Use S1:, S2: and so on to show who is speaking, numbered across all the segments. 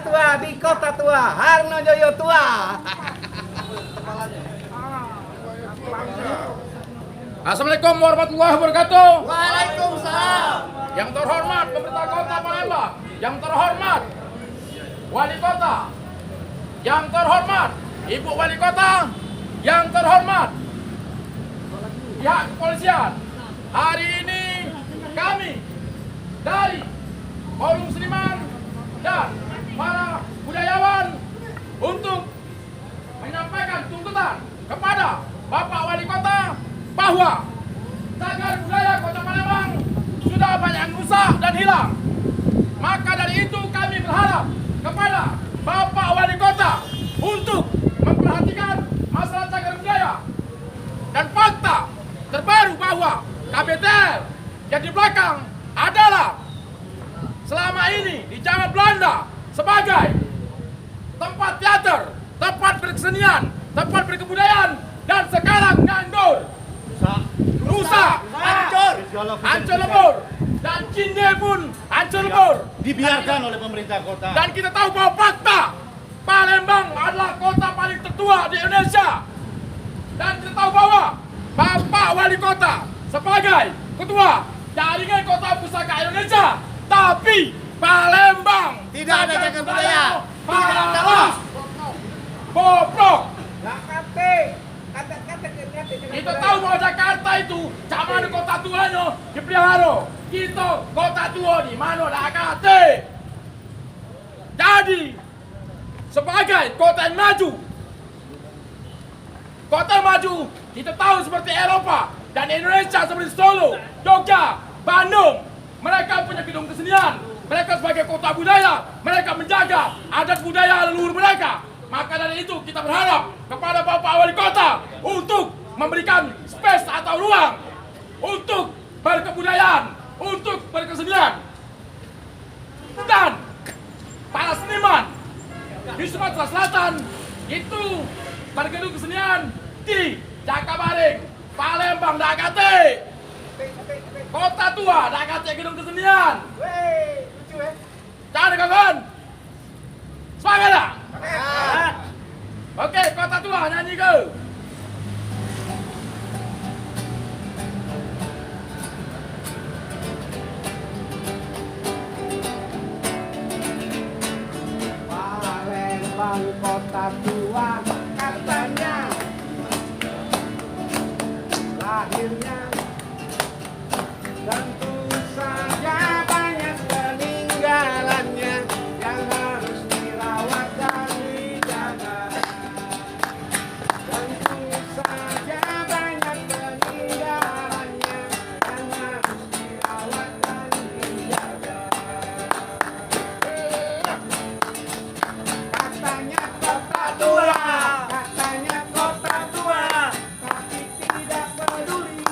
S1: tua di kota tua, Harnojoyo tua.
S2: Assalamualaikum warahmatullahi wabarakatuh.
S1: Waalaikumsalam.
S2: Yang terhormat pemerintah kota Palembang, yang terhormat wali kota, yang terhormat ibu wali kota, yang terhormat pihak kepolisian. Hari ini kami dari Forum Seniman dan para budayawan untuk menyampaikan tuntutan kepada Bapak Wali Kota bahwa cagar budaya Kota Palembang sudah banyak yang rusak dan hilang. Maka dari itu kami berharap kepada Bapak Wali Kota untuk memperhatikan masalah cagar budaya. Dan fakta terbaru bahwa KBTL yang di belakang adalah selama ini di zaman Belanda sebagai tempat teater, tempat berkesenian, tempat berkebudayaan, dan sekarang nganggur, rusak, hancur lebur, dan Cinde pun hancur lebur.
S3: Dibiarkan oleh pemerintah kota.
S2: Dan kita tahu bahwa fakta Palembang adalah kota paling tertua di Indonesia. Dan kita tahu bahwa Bapak Wali Kota sebagai ketua jaringan kota pusaka Indonesia, tapi Palembang
S1: Tidak ada cagar budaya.
S2: Palembang bobrok. Kita tahu bahwa Jakarta itu zaman kota tuanya dipelihara. Kita kota tua di mana Jakarta. Jadi sebagai kota yang maju, kita tahu seperti Eropa dan Indonesia seperti Solo, Jogja, Bandung. Mereka punya gedung kesenian. Mereka sebagai kota budaya, mereka menjaga adat budaya leluhur mereka. Maka dari itu kita berharap kepada Bapak Wali Kota untuk memberikan space atau ruang untuk berkebudayaan, untuk berkesenian. Dan para seniman di Sumatera Selatan itu bergedung kesenian di Jakabaring, Palembang, Dakate, kota tua, Dakate gedung kesenian. Jangan kawan, semangat dah. Oke, kota tua nyanyi ke.
S1: Palembang kota tua katanya, lahirnya tentu saja banyak peninggalannya yang harus dirawat dan dijaga. Tentu saja banyak peninggalannya yang harus dirawat dan dijaga. Katanya kota tua, tapi tidak peduli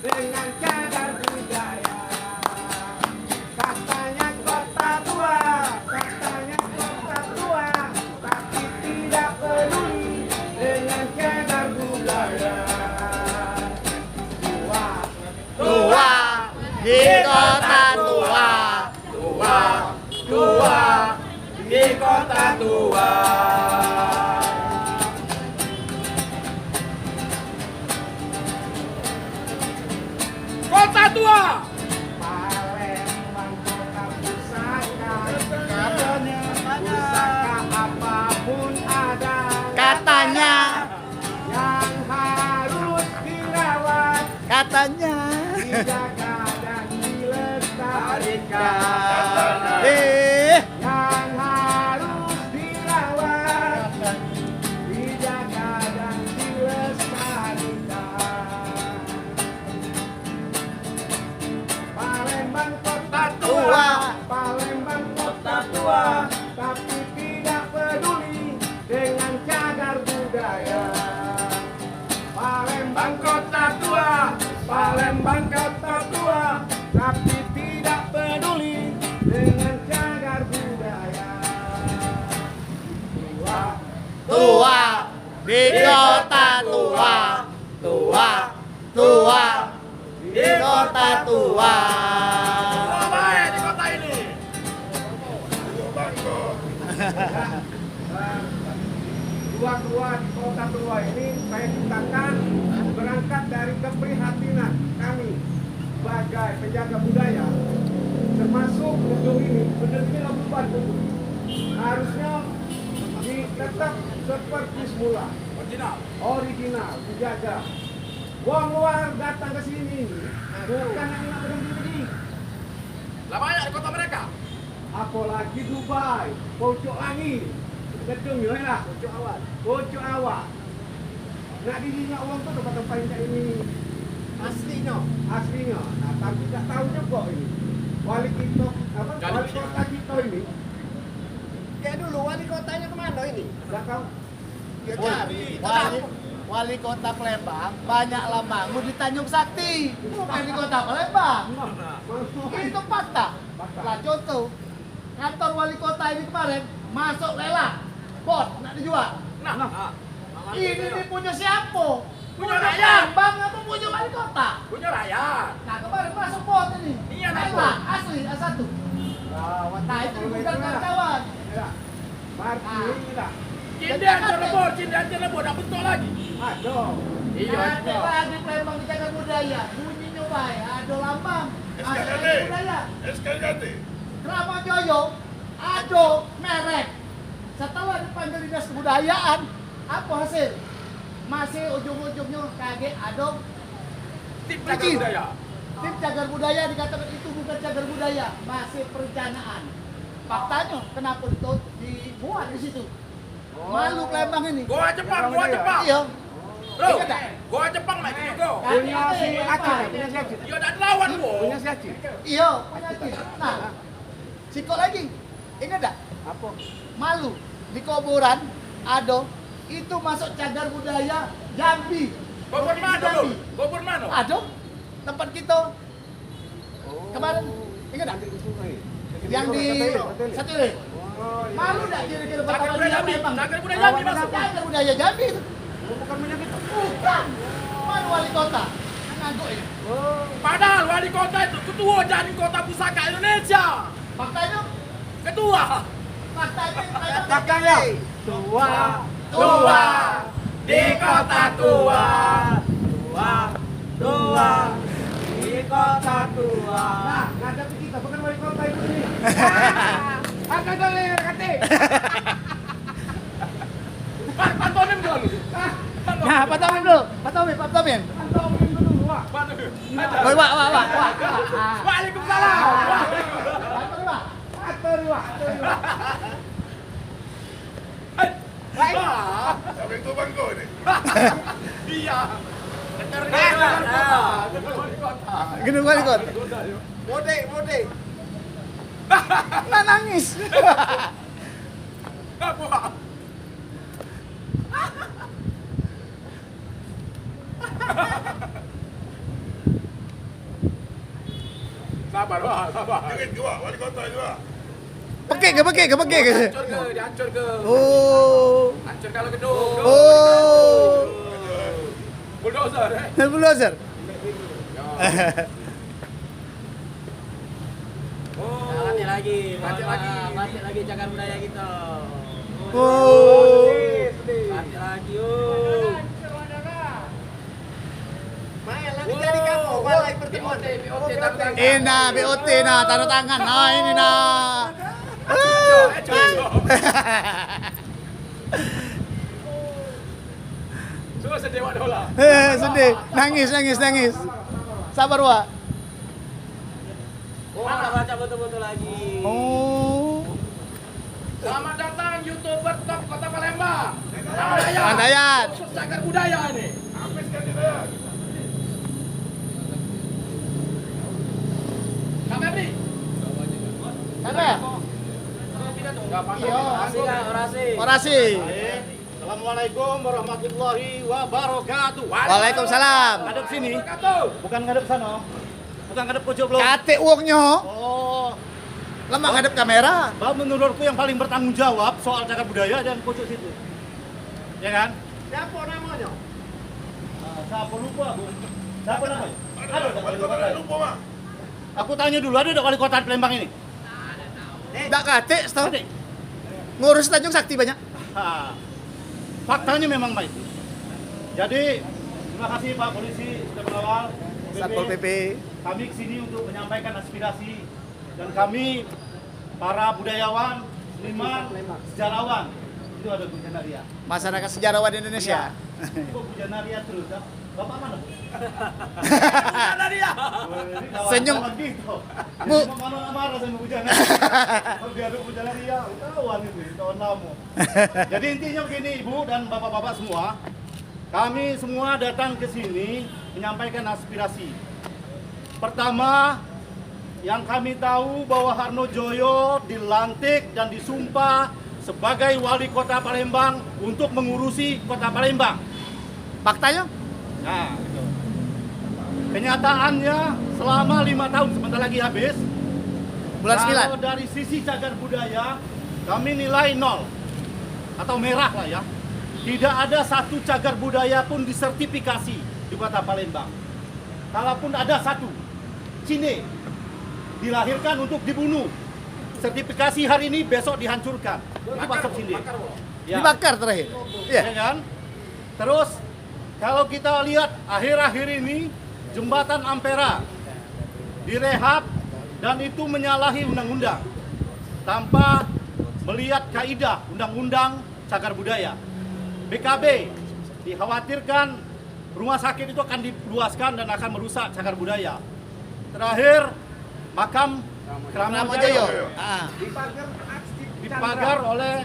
S1: dengan cagar budaya. Katanya kota tua, tapi tidak peduli dengan cagar budaya.
S3: Tua di kota tua.
S2: Tua di kota tua. Kota tua.
S1: Palembang kota pusaka, pusaka apapun ada.
S3: Katanya,
S1: Yang harus dirawat,
S3: katanya.
S1: dijaga dan dilestarikan. Yang harus dirawat, dijaga dan dilestarikan. Palembang kota tua, tapi tidak peduli dengan cagar budaya. Palembang kota tua, tapi tidak peduli dengan cagar budaya.
S3: Tua di kota tua. Di kota tua.
S2: Apa baik di kota ini?
S1: Tua-tua di kota tua ini saya ciptakan berangkat dari keprihatinan kami sebagai penjaga budaya, termasuk gedung ini. Gedung ini beban harusnya tetap seperti semula, original, dijaga. Wong luar datang ke sini bukan hanya berhenti.
S2: Lah banyak di kota mereka.
S1: Apalagi Dubai, pojok langit, gedung ini lah, pojok awal. Nak dirinya uang tu tempat-tempat yang ini aslinya. Nah, tapi tak tahu juga ini. Wali kota kita ini.
S3: Ya dulu wali kotanya kemana ini?
S1: Tak tahu.
S3: Ya wali kota Palembang banyak bangun di Tanjung Sakti. Wali kota Palembang. Itu fakta. Lah contoh, kantor wali kota ini kemarin masuk lelang. Bot, nak dijual. Ini punya siapa?
S2: Punya rakyat.
S3: Bang apa punya wali kota?
S2: Punya rakyat.
S3: Nah kemarin masuk bot ini.
S2: Iya, nak
S3: lelang asli A1. Nah itu bukan kawan.
S1: Marti ini lah.
S2: Cindian Cirebon, tak betul lagi.
S1: Aduh.
S2: Iya,
S3: Ada lagi Palembang di Cagar Budaya, bunyinya baik, ada lambang, ada budaya.
S4: SKJT.
S3: Keramat Joyo, ada merek. Setelah dipanggil dinas kebudayaan, apa hasil? Masih ujung-ujungnya kaget ada
S2: Tim jaga budaya.
S3: tim cagar budaya dikatakan itu bukan cagar budaya, masih perencanaan. Faktanya kenapa itu dibuat di situ? Malu Palembang ini.
S2: Gua Jepang.
S3: Iya.
S2: Bro, gua Jepang mak juga.
S1: Punya si Aceh, punya si Aceh.
S2: Yo dak lawan
S1: Punya
S2: gua.
S1: si Aceh.
S3: Iya, penyakit. Nah, sikok lagi. Ingat tak?
S1: Apa?
S3: Malu di kuburan ada itu masuk cagar budaya Jambi.
S2: Gobur mana lu? Gobur mana?
S3: Ada tempat kita kemarin. Ingat tak? Yang di Satire.
S1: Oh, iya.
S3: Malu tak kira-kira
S2: Cagar
S3: betapa
S2: budaya
S3: dia
S2: Jambi.
S3: memang?
S2: Cagar budaya Jambi masuk.
S3: Cagar budaya Jambi itu.
S1: Bukan punya kita.
S3: Bukan. Mana wali kota? Nganggur ini.
S1: Oh.
S2: Padahal wali kota itu ketua jaring kota pusaka Indonesia.
S3: Faktanya,
S2: Ketua.
S3: faktanya.
S2: Tua di kota tua.
S1: Di kota tua. Nah, ngadepi kita bukan wali kota itu ini. Akan kali kate.
S2: Pantonim gua lu.
S3: Nah, Pak Tomin dulu. Pak Tomin.
S1: Antongin dulu, Wak.
S2: Pantonim.
S3: Wah.
S2: Waalaikumsalam.
S1: Atur, Wak.
S4: Sampai itu bangko ini.
S2: Iya.
S3: Gedung wali kota.
S1: Mode.
S3: Nah, nangis.
S2: Apa? Sabar.
S4: Jangan juga, wali kota juga.
S3: Pekik ke?
S2: Dihancur ke.
S3: Oh.
S2: Hancur kalau gedung.
S3: Oh.
S2: Bulldozer.
S3: Bulldozer.
S2: Oh.
S5: Latih lagi cagar budaya kita.
S3: Oh.
S5: Latih lagi, yuk.
S2: Balai pertemuan.
S3: Ina BOT nah tanda tangan. Nah ini nah.
S2: Semua sedewa dola.
S3: Sedih. Nangis. Sabar, Wak.
S5: Mana baca betul-betul lagi.
S3: Oh.
S2: Selamat datang YouTuber top Kota Palembang.
S3: Andayat.
S2: Khusus cagar budaya ini.
S4: Habiskan dia.
S2: Kak Febri.
S3: Apa ya? Orasi.
S6: Assalamualaikum warahmatullahi wabarakatuh.
S3: Waalaikumsalam.
S6: Ngadep sini, bukan ngadep sana. Bukan ngadep pojok belum.
S3: Kate uangnya.
S6: Oh,
S3: Lemah ngadep kamera.
S6: bahwa menurutku yang paling bertanggung jawab soal cagar budaya dan pojok situ. Ya kan?
S1: Siapa namanya?
S6: Siapa lupa, Bu? Siapa namanya? Ada
S4: Wali kota ada lupa, Mak.
S6: Aku tanya dulu, ada wali kota Palembang ini?
S3: Tak kate, stop.
S6: Ada.
S3: Ngurus Tanjung Sakti banyak.
S6: Ha, faktanya memang itu. Jadi terima kasih Pak Polisi sudah mengawal.
S3: Satpol PP.
S6: Kami kesini untuk menyampaikan aspirasi dan kami para budayawan, seniman, sejarawan itu ada Bu Janaria.
S3: Masyarakat sejarawan Indonesia.
S6: Kok Bu Janaria terus? Ya? Bapak mana Bu?
S2: Mana dia?
S3: Senyum.
S6: Gitu.
S3: Bu.
S6: Mana marah sama Bu Janaria? Kalau dia ada Bu Janaria, kawan itu, kawan lama. Jadi intinya begini Ibu dan Bapak-bapak semua, kami semua datang ke sini menyampaikan aspirasi. Pertama, yang kami tahu bahwa Harno Joyo dilantik dan disumpah sebagai wali kota Palembang untuk mengurusi kota Palembang.
S3: Faktanya?
S6: Nah, itu. Kenyataannya selama 5 tahun sebentar lagi habis.
S3: Bulan
S6: Kalau
S3: 9.
S6: dari sisi cagar budaya, kami nilai 0 atau merah lah ya. Tidak ada satu cagar budaya pun disertifikasi di kota Palembang. Kalaupun ada satu, Cine, dilahirkan untuk dibunuh. Sertifikasi hari ini, besok dihancurkan. Itu pasal Cine. Ya.
S3: Dibakar terakhir. Iya.
S6: Ya kan? Terus kalau kita lihat akhir-akhir ini jembatan Ampera direhab dan itu menyalahi undang-undang tanpa melihat kaidah undang-undang cagar budaya. BKB dikhawatirkan rumah sakit itu akan diluaskan dan akan merusak cagar budaya. Terakhir makam Kramo Jaya
S3: Ah.
S6: dipagar oleh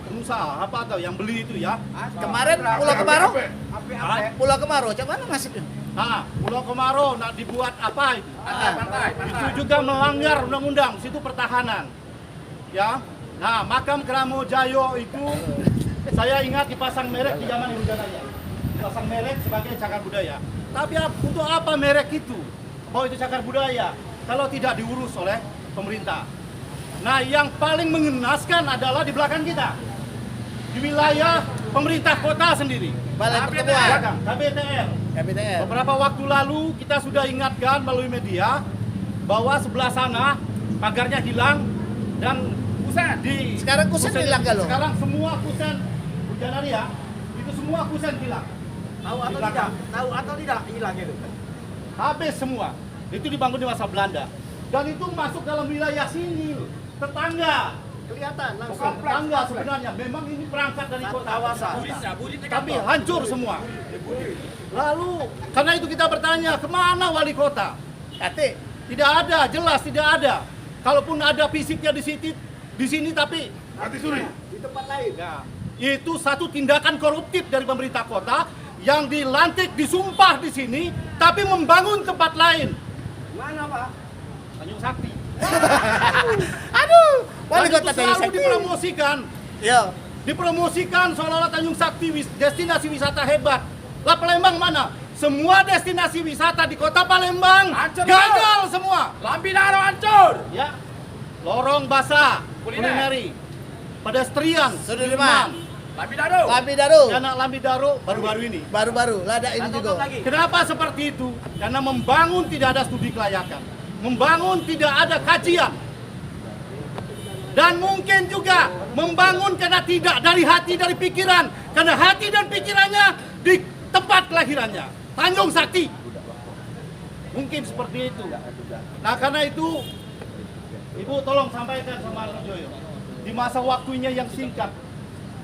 S6: pengusaha apa atau yang beli itu ya.
S3: Kemarin Pulau Kemaro.
S6: Hah?
S3: Pulau Kemaro, cak mana nasibnya?
S6: Nah, Pulau Kemaro nak dibuat apa itu?
S2: Pantai.
S6: Itu juga melanggar undang-undang, situ pertahanan. Ya. Nah, makam Kramo Jaya itu saya ingat dipasang merek di zaman Ibu Janaya. Dipasang merek sebagai cagar budaya. Tapi untuk apa merek itu? Bahwa itu cagar budaya kalau tidak diurus oleh pemerintah. Nah, yang paling mengenaskan adalah di belakang kita. Di wilayah pemerintah kota sendiri.
S3: Balai
S6: KBTR.
S3: Pertemuan.
S6: KBTR.
S3: KBTR.
S6: Beberapa waktu lalu kita sudah ingatkan melalui media bahwa sebelah sana pagarnya hilang dan kusen
S3: Sekarang kusen hilang nggak, loh?
S6: Sekarang semua kusen Janaria itu semua kusen hilang.
S5: Tahu
S6: Di
S5: atau
S6: belakang.
S5: tidak? Tahu atau tidak hilang itu?
S6: Habis semua. Itu dibangun di masa Belanda. Dan itu masuk dalam wilayah sini, loh. Tetangga.
S5: Kelihatan langsung.
S6: Tetangga sebenarnya. Memang ini berangkat dari kota
S5: kawasan.
S6: tapi hancur semua. Lalu karena itu kita bertanya kemana wali kota?
S3: Kate.
S6: Tidak ada, jelas tidak ada. Kalaupun ada fisiknya di sini tapi
S4: Mati suri.
S5: Di tempat lain.
S6: ya, itu satu tindakan koruptif dari pemerintah kota yang dilantik, disumpah di sini, tapi membangun tempat lain.
S5: Mana Pak?
S6: Tanjung Sakti.
S3: Aduh, wali
S6: Dan
S3: kota
S6: itu
S3: Tanjung
S6: selalu
S3: Sakti.
S6: dipromosikan.
S3: Yo.
S6: Dipromosikan seolah-olah Tanjung Sakti destinasi wisata hebat. Lah Palembang mana? Semua destinasi wisata di kota Palembang
S2: Hancur,
S6: gagal semua.
S2: Lambidaro hancur.
S6: Ya, lorong basah,
S2: Kuliner.
S6: kulineri, pedestrian,
S3: Sudirman.
S2: Lambidaro.
S3: Lampidaru.
S6: anak Lambidaro baru-baru ini.
S3: Baru-baru, lada ini
S5: Atau
S3: juga.
S5: lagi.
S6: Kenapa seperti itu? Karena membangun tidak ada studi kelayakan, membangun tidak ada kajian, dan mungkin juga membangun karena tidak dari hati, dari pikiran, karena hati dan pikirannya di tempat kelahirannya, Tanjung Sakti. Mungkin seperti itu. Nah karena itu, Ibu tolong sampaikan sama Harno Joyo, di masa waktunya yang singkat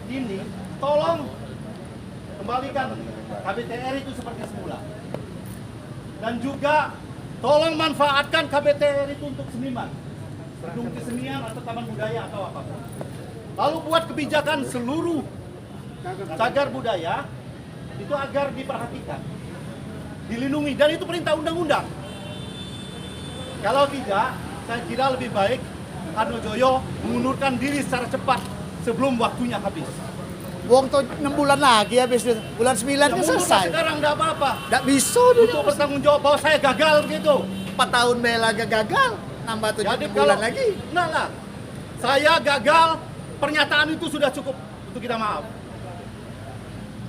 S6: ini, tolong kembalikan KBTR itu seperti semula. Dan juga tolong manfaatkan KBTR itu untuk seniman, gedung kesenian atau taman budaya atau apapun. Lalu buat kebijakan seluruh cagar budaya itu agar diperhatikan, dilindungi, dan itu perintah undang-undang. Kalau tidak, saya kira lebih baik Harno Joyo mengundurkan diri secara cepat sebelum waktunya habis.
S3: Wong tuh 6 bulan lagi habis itu. Bulan 9
S6: Ya,
S3: kan
S6: mundur
S3: selesai.
S6: sekarang tidak apa-apa.
S3: Nggak bisa dia.
S6: Untuk bertanggung jawab bahwa saya gagal gitu.
S3: 4 tahun bela gagal. Nambah 7
S6: Jadi
S3: bulan lagi.
S6: Enggak lah. Saya gagal, pernyataan itu sudah cukup untuk kita maaf.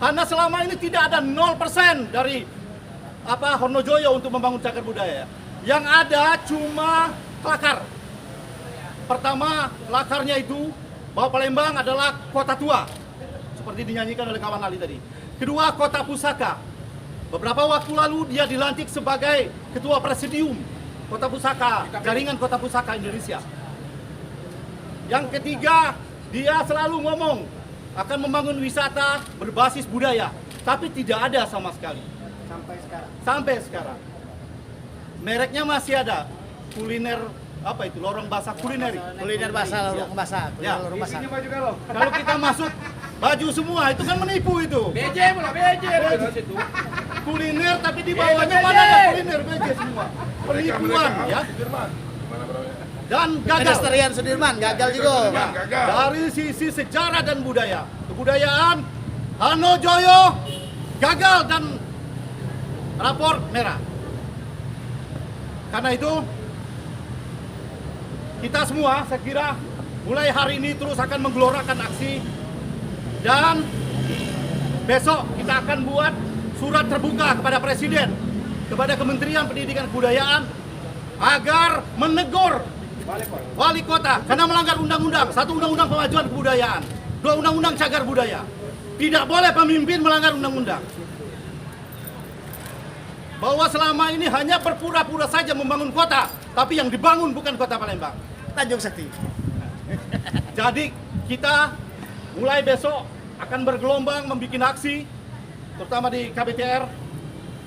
S6: Karena selama ini tidak ada 0% dari Harno Joyo untuk membangun cagar budaya. Yang ada cuma kelakar. Pertama, lakarnya itu bahwa Palembang adalah kota tua, seperti dinyanyikan oleh kawan Ali tadi. Kedua, kota pusaka. Beberapa waktu lalu dia dilantik sebagai ketua presidium kota pusaka, jaringan kota pusaka Indonesia. Yang ketiga, dia selalu ngomong akan membangun wisata berbasis budaya, tapi tidak ada sama sekali. Sampai sekarang. Mereknya masih ada, kuliner apa itu, lorong basah kulineri.
S3: Kuliner basah, lorong basah.
S6: Ya.
S3: Lorong basah.
S1: Isinya baju galau.
S6: Kalau kita masuk baju semua, itu kan menipu itu.
S2: BJ pula, BJ di situ.
S6: Kuliner tapi di bawahnya mana ada kuliner BJ semua. Penipuan ya.
S4: Sudirman. Gimana bro?
S6: Dan gagal.
S3: Pedestrian Sudirman gagal juga.
S4: Sudirman gagal.
S6: Dari sisi sejarah dan budaya, kebudayaan Hanojoyo gagal dan rapor merah. Karena itu kita semua saya kira mulai hari ini terus akan menggelorakan aksi, dan besok kita akan buat surat terbuka kepada Presiden, kepada Kementerian Pendidikan Kebudayaan agar menegur wali kota karena melanggar undang-undang. Satu, undang-undang pemajuan kebudayaan. Dua, undang-undang cagar budaya. Tidak boleh pemimpin melanggar undang-undang. Bahwa selama ini hanya berpura-pura saja membangun kota, tapi yang dibangun bukan kota Palembang.
S3: Tanjung Sakti.
S6: Jadi kita mulai besok akan bergelombang membuat aksi, terutama di KBTR.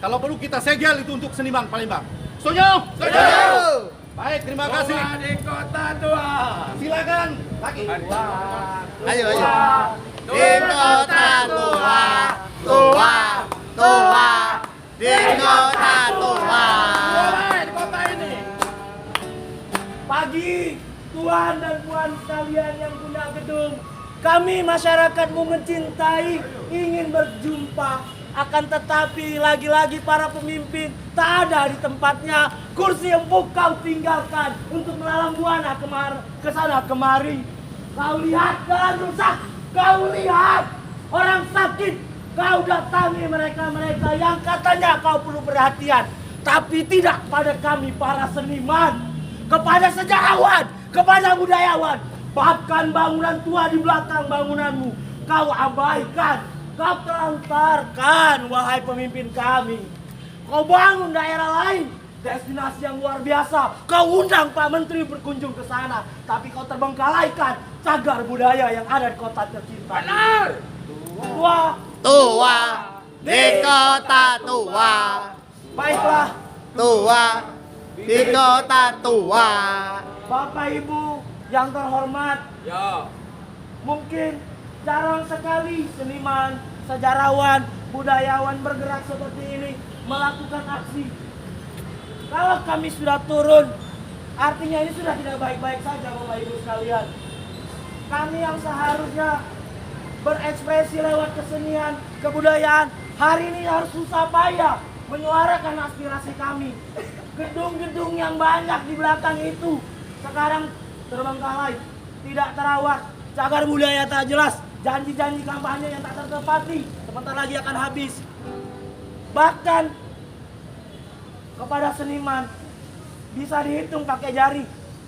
S6: Kalau perlu kita segel itu untuk seniman Palembang. Setuju?
S3: Setuju.
S6: Baik, terima kasih.
S2: Tua di kota tua.
S6: Silakan. Lagi.
S3: Ayo. Di kota tua, tua, tua. Di kota tua.
S2: Mulai di kota ini. Pagi, tuan dan puan sekalian yang punya gedung, kami masyarakat mencintai, ingin berjumpa. Akan tetapi lagi-lagi para pemimpin tak ada di tempatnya. Kursi empuk kau tinggalkan untuk melalang buana ke sana kemari. Kau lihat jalan rusak, kau lihat orang sakit. Kau datangi mereka-mereka yang katanya kau perlu perhatian, tapi tidak pada kami para seniman, kepada sejarawan, kepada budayawan. Bahkan bangunan tua di belakang bangunanmu kau abaikan. Kau telantarkan, wahai pemimpin kami. Kau bangun daerah lain, destinasi yang luar biasa. Kau undang Pak Menteri berkunjung ke sana, tapi kau terbengkalaikan cagar budaya yang ada di kota tercinta. Benar.
S3: Tua. Di kota tua.
S2: Baiklah,
S3: Tua. Di kota tua.
S2: Bapak Ibu yang terhormat. Ya. Mungkin jarang sekali seniman, sejarawan, budayawan bergerak seperti ini, melakukan aksi. Kalau kami sudah turun, artinya ini sudah tidak baik-baik saja Bapak Ibu sekalian. Kami yang seharusnya berekspresi lewat kesenian, kebudayaan, hari ini harus susah payah menyuarakan aspirasi kami. Gedung-gedung yang banyak di belakang itu sekarang terbengkalai, tidak terawat, cagar budaya tak jelas. Janji-janji kampanye yang tak tertepati, sebentar lagi akan habis. Bahkan kepada seniman bisa dihitung pakai jari.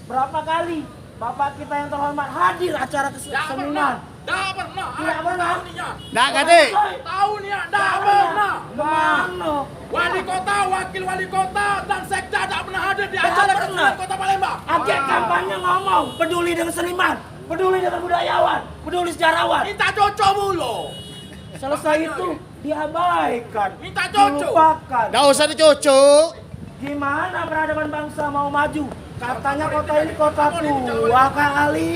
S2: Berapa kali Bapak kita yang terhormat hadir acara kesenian? Tidak pernah.
S3: Nggak
S2: Tahu
S3: kade.
S2: Tahu nih, tidak pernah.
S3: Kemana?
S2: Wali kota, wakil wali kota, dan sekda tidak pernah hadir di acara kesenian kota Palembang. Akhir kampanye ngomong peduli dengan seniman, peduli dengan budayawan, peduli sejarawan. Minta cocok mulu. Selesai itu diabaikan, minta cocok, dilupakan.
S3: Nggak usah dicucuk.
S2: Gimana peradaban bangsa mau maju? Katanya kota ini kota tua kali.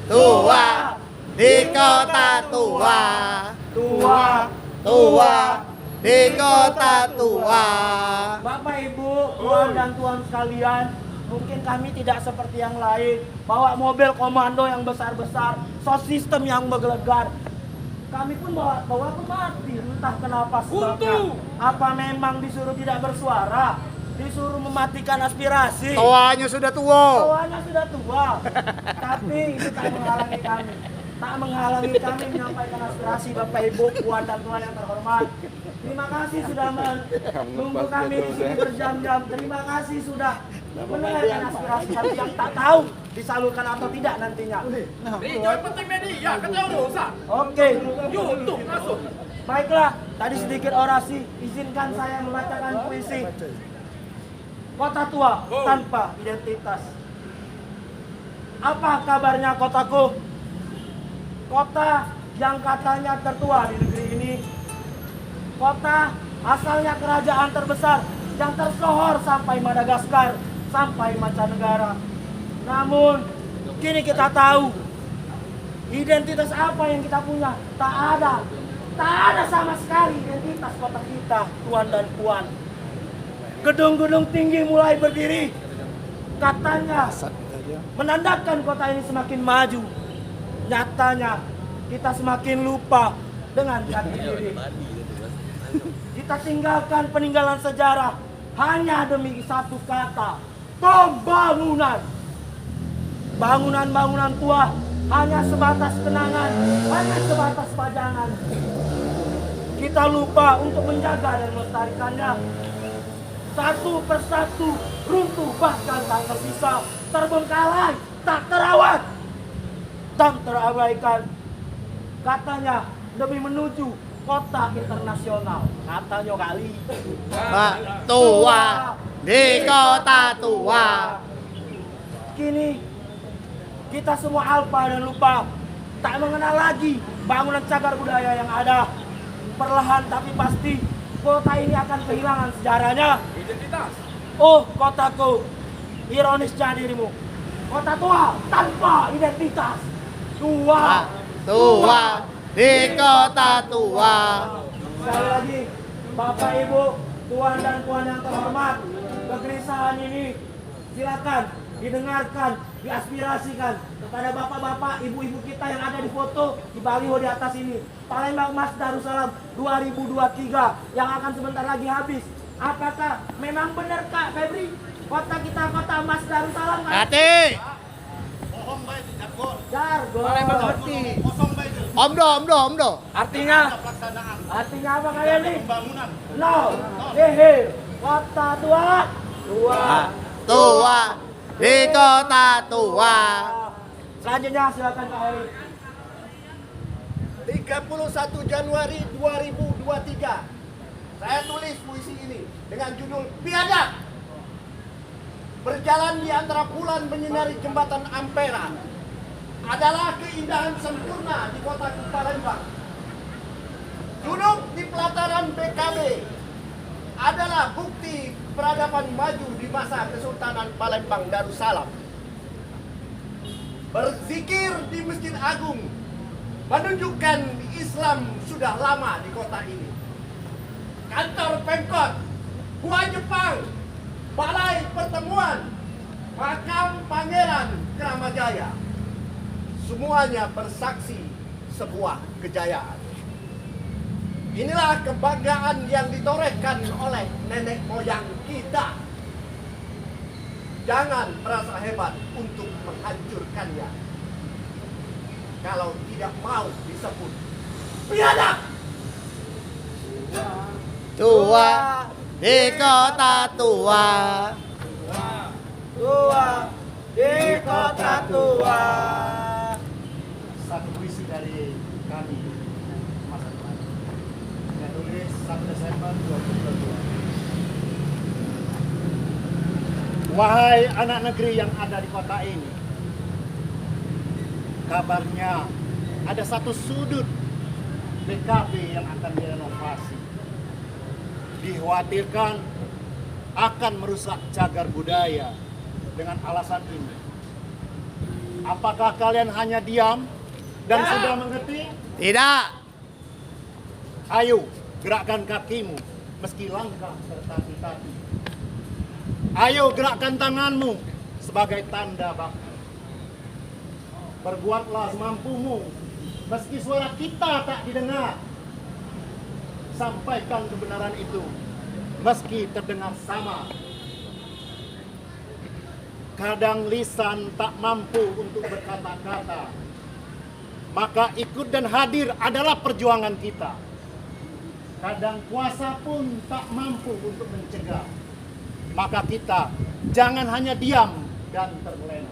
S3: Tua. Di kota tua.
S2: Tua.
S3: Tua. Di kota tua.
S2: Bapak Ibu, tuan dan tuan sekalian, mungkin kami tidak seperti yang lain, bawa mobil komando yang besar-besar, sos sistem yang menggelegar. Kami pun bawa pematih, entah kenapa sebabnya. Apa memang disuruh tidak bersuara? Disuruh mematikan aspirasi?
S3: Tuanya sudah tua.
S2: Tuanya sudah tua. Tapi itu tak menghalangi kami. Tak menghalangi kami menyampaikan aspirasi Bapak Ibu, puan dan tuan yang terhormat. Terima kasih sudah menunggu kami di sini berjam-jam. Terima kasih sudah mendengarkan aspirasi kami yang tak tahu
S5: disalurkan atau tidak nantinya.
S2: Ini yang penting media, kata urusan.
S5: Oke.
S2: YouTube masuk.
S5: Baiklah, tadi sedikit orasi, izinkan saya membacakan puisi. Kota tua tanpa identitas. Apa kabarnya kotaku? Kota yang katanya tertua di negeri ini. Kota asalnya kerajaan terbesar yang tersohor sampai Madagaskar, sampai mancanegara. Namun, kini kita tahu identitas apa yang kita punya. Tak ada sama sekali identitas kota kita, tuan dan puan. Gedung-gedung tinggi mulai berdiri. Katanya menandakan kota ini semakin maju. Nyatanya kita semakin lupa dengan jati diri. Kita tinggalkan peninggalan sejarah hanya demi satu kata, pembangunan. Bangunan-bangunan tua hanya sebatas kenangan, hanya sebatas pajangan. Kita lupa untuk menjaga dan melestarikannya. Satu persatu runtuh bahkan tak tersisa, terbengkalai, tak terawat dan terabaikan. Katanya demi menuju kota internasional. Katanya kali.
S3: Pak tua di kota tua.
S5: Kini kita semua alpa dan lupa, tak mengenal lagi bangunan cagar budaya yang ada. Perlahan tapi pasti kota ini akan kehilangan sejarahnya.
S2: Identitas.
S5: Oh kotaku, ironisnya dirimu. Kota tua tanpa identitas. Tua.
S3: Tua di kota tua.
S5: Sekali lagi, Bapak Ibu, Tuan dan Puan yang terhormat, kegelisahan ini silakan didengarkan, diaspirasikan kepada bapak-bapak, ibu-ibu kita yang ada di foto di baliho di atas ini. Palembang Mas Darussalam 2023 yang akan sebentar lagi habis. Apakah memang benar Kak Febri? Kota kita kota Mas Darussalam kan?
S3: Hati.
S6: Bohong baik, jargon.
S5: Jargon.
S2: Palembang ngerti.
S6: Kosong baik.
S3: Omdo.
S5: Artinya
S6: Pelaksanaan.
S5: apa kalian nih?
S6: Pembangunan.
S5: No. Hehe. Kota tua.
S3: Tua di kota tua.
S5: Selanjutnya silakan Kak Heri.
S1: 31 Januari 2023. Saya tulis puisi ini dengan judul Biadab. Berjalan di antara bulan menyinari jembatan Ampera adalah keindahan sempurna di kota Palembang. Duduk di pelataran BKB adalah bukti peradaban maju di masa Kesultanan Palembang Darussalam. Berzikir di Masjid Agung menunjukkan Islam sudah lama di kota ini. Kantor Pemkot, Gua Jepang, Balai Pertemuan, Makam Pangeran Kramajaya, semuanya bersaksi sebuah kejayaan. Inilah kebanggaan yang ditorehkan oleh nenek moyang kita. Jangan merasa hebat untuk menghancurkannya. Kalau tidak mau disebut biadab.
S3: Tua di kota tua.
S5: Tua di kota tua.
S6: Satu puisi dari kami masa depan. Yang tulis 1 Desember 2022. Wahai anak negeri yang ada di kota ini, kabarnya ada satu sudut BKB yang akan direnovasi. Dikhawatirkan akan merusak cagar budaya dengan alasan ini. Apakah kalian hanya diam dan sudah mengerti?
S3: Tidak.
S6: Ayo, gerakkan kakimu meski langkah berkaki-kaki. Ayo, gerakkan tanganmu sebagai tanda bakti. Berbuatlah semampumu meski suara kita tak didengar. Sampaikan kebenaran itu meski terdengar sama. Kadang lisan tak mampu untuk berkata-kata, maka ikut dan hadir adalah perjuangan kita. Kadang kuasa pun tak mampu untuk mencegah, maka kita jangan hanya diam dan terlena.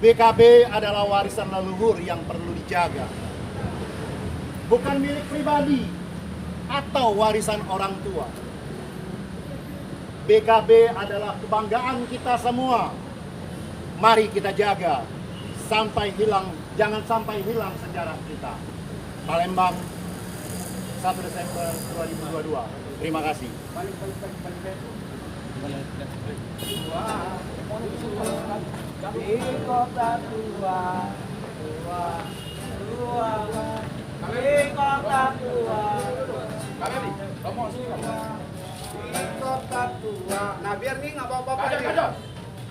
S6: BKB adalah warisan leluhur yang perlu dijaga. Bukan milik pribadi atau warisan orang tua. BKB adalah kebanggaan kita semua. Mari kita jaga sampai hilang, jangan sampai hilang sejarah kita. Palembang, 1 Desember 2022. Terima kasih.
S5: Di kota tua, tua, tua, di kota tua,
S1: Di kota tua. Nah biar nih nggak apa-apa
S2: Kajar,
S1: nih.
S2: kajar.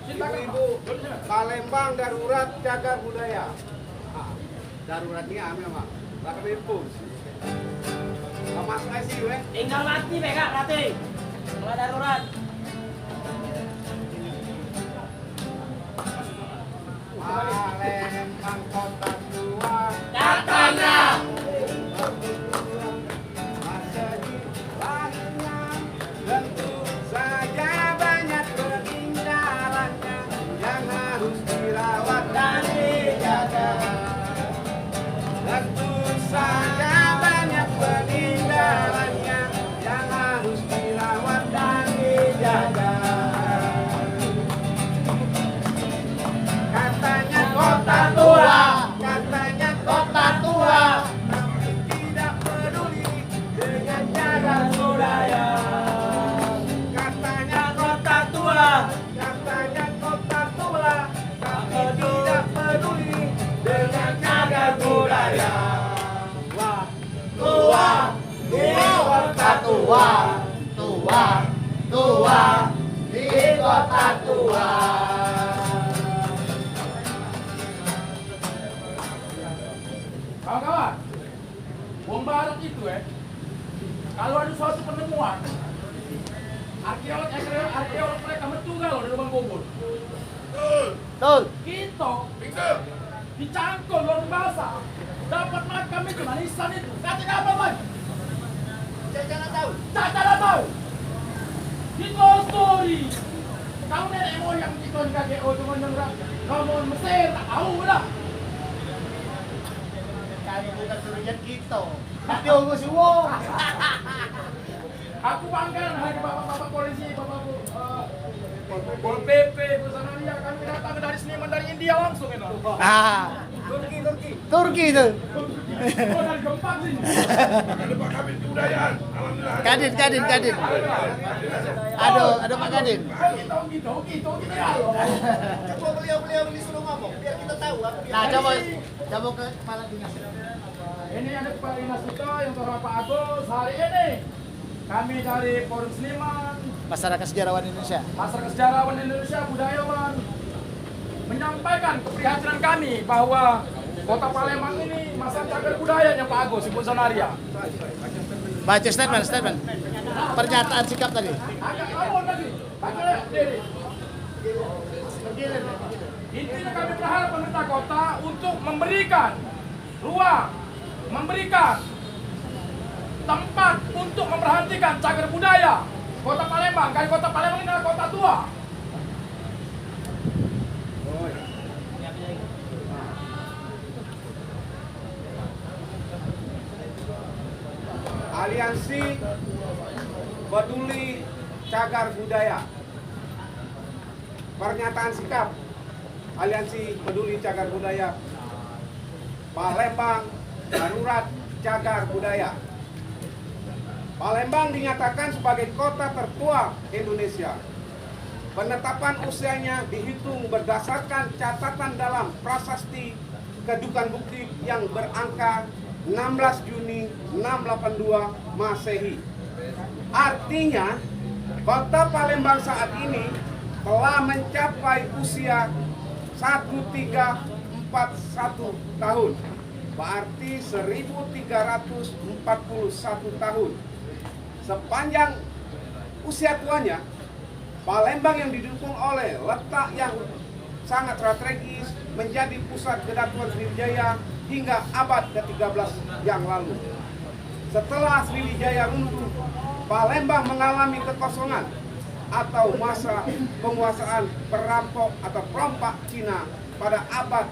S1: Ibu-ibu, Palembang darurat cagar budaya. Darurat ini ame mah. Bakal impus. Sama sekali sih gue.
S5: tinggal mati mereka mati. Kalau darurat.
S1: Palembang kota tua.
S5: Katanya.
S1: Masa di lahirnya tentu saja banyak keindahannya yang harus dirawat dan dijaga. Tentu saja banyak keindahannya yang harus dirawat dan dijaga. Katanya kota tua, katanya kota tua, tapi tidak peduli dengan jalan budaya. Katanya kota tua, katanya kota tua, tapi tidak peduli dengan jalan budaya. Wah, tua, di kota tua, tua, tua, di kota tua.
S2: Kawan-kawan, bom barang itu kalau ada suatu penemuan, arkeolog mereka menunggal loh di lubang kubur.
S3: Betul.
S2: Kita
S4: Pinggir.
S2: dicangkul luar biasa, dapat makam itu, manisan itu, kasih apa lagi?
S3: Jangan tahu.
S2: Jangan tahu. Itu story. Kau nenek moyang kita di KGO cuma nyenggak ngomong Mesir, tak tahu lah.
S3: Kami bukan surian kita. Tapi ungu semua.
S2: Aku bangga dengan bapak-bapak polisi, bapak Pol PP, Busanaria, kami datang dari Seniman dari India langsung itu.
S3: Ah, Turki itu.
S2: Oh dari Jepang sini.
S4: Ada Pak Kabin Kebudayaan. Alhamdulillah.
S3: Kadin. Aduh Pak Kadin.
S2: Gitu ya.
S3: Coba beliau disuruh ngomong biar kita tahu apa dia. Nah, coba ke kepala dinas.
S2: Ini ada kepala dinas kita yang terhormat Pak Agus. Hari ini kami dari Forum Seniman,
S3: Masyarakat Sejarawan Indonesia.
S2: Masyarakat Sejarawan Indonesia, Budayawan menyampaikan keprihatinan kami bahwa Kota Palembang ini masa cagar budayanya Pak Agus, Ibu Sonaria.
S3: Baca statement. Pernyataan sikap tadi.
S2: Agak ngomong tadi, pakai diri. Intinya kami berharap pemerintah kota untuk memberikan ruang, memberikan tempat untuk memperhatikan cagar budaya Kota Palembang. Karena Kota Palembang ini adalah kota tua.
S1: Aliansi Peduli Cagar Budaya. Pernyataan sikap Aliansi Peduli Cagar Budaya Palembang darurat cagar budaya. Palembang dinyatakan sebagai kota tertua Indonesia. Penetapan usianya dihitung berdasarkan catatan dalam prasasti kedudukan bukti yang berangka 16 Juni 682 Masehi. Artinya, kota Palembang saat ini telah mencapai usia 1341 tahun. Berarti 1341 tahun. Sepanjang usia tuanya, Palembang yang didukung oleh letak yang sangat strategis menjadi pusat kedatangan Sriwijaya hingga abad ke-13 yang lalu. Setelah Sriwijaya runtuh, Palembang mengalami kekosongan atau masa penguasaan perampok atau perompak Cina pada abad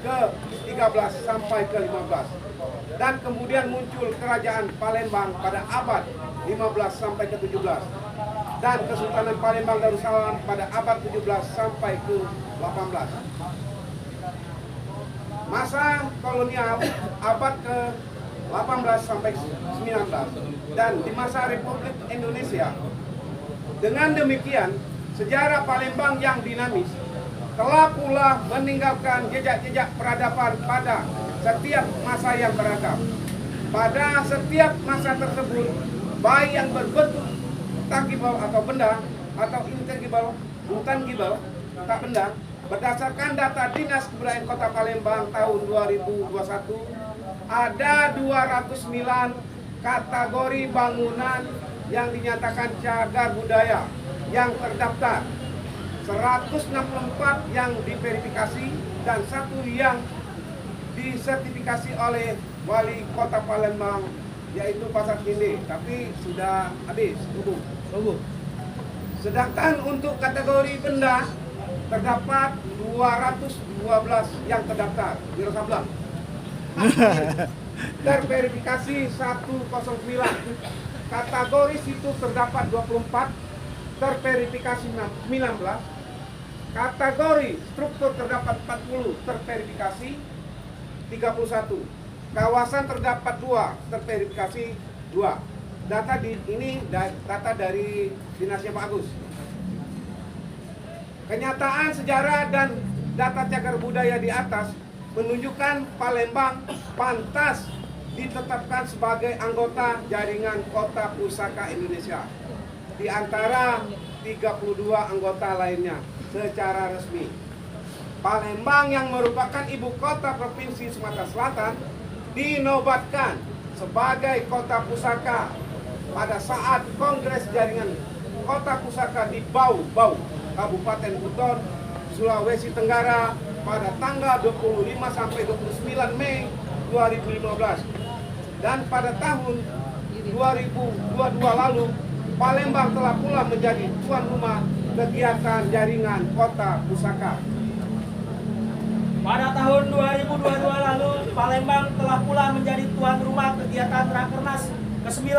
S1: ke-13 sampai ke-15. Dan kemudian muncul kerajaan Palembang pada abad 15 sampai ke-17. Dan Kesultanan Palembang Darussalam pada abad 17 sampai ke-18. Masa kolonial abad ke-18 sampai 19 dan di masa Republik Indonesia. Dengan demikian, sejarah Palembang yang dinamis telah pula meninggalkan jejak-jejak peradaban pada setiap masa yang beragam. Pada setiap masa tersebut, baik yang berbentuk tangible atau benda atau intangible tak benda, berdasarkan data Dinas Kebudayaan Kota Palembang tahun 2021, ada 209 kategori bangunan yang dinyatakan cagar budaya yang terdaftar, 164 yang diverifikasi dan 1 yang disertifikasi oleh Wali Kota Palembang, yaitu Pasar Cinde, tapi sudah habis. Tunggu. Sedangkan untuk kategori benda terdapat 212 yang terdaftar, terverifikasi 109. Kategori situs terdapat 24, terverifikasi 19. Kategori struktur terdapat 40, terverifikasi 31. Kawasan terdapat 2, terverifikasi 2. Ini data dari Dinasnya Pak Agus. Kenyataan sejarah dan data cagar budaya di atas menunjukkan Palembang pantas ditetapkan sebagai anggota jaringan Kota Pusaka Indonesia di antara 32 anggota lainnya secara resmi. Palembang yang merupakan ibu kota Provinsi Sumatera Selatan dinobatkan sebagai Kota Pusaka pada saat Kongres Jaringan Kota Pusaka di Bau, Kabupaten Buton, Sulawesi Tenggara pada tanggal 25 sampai 29 Mei 2015. Dan pada tahun 2022 lalu, Palembang telah pula menjadi tuan rumah kegiatan jaringan Kota Pusaka.
S5: Pada tahun 2022 lalu, Palembang telah pula menjadi tuan rumah kegiatan Rakernas ke-9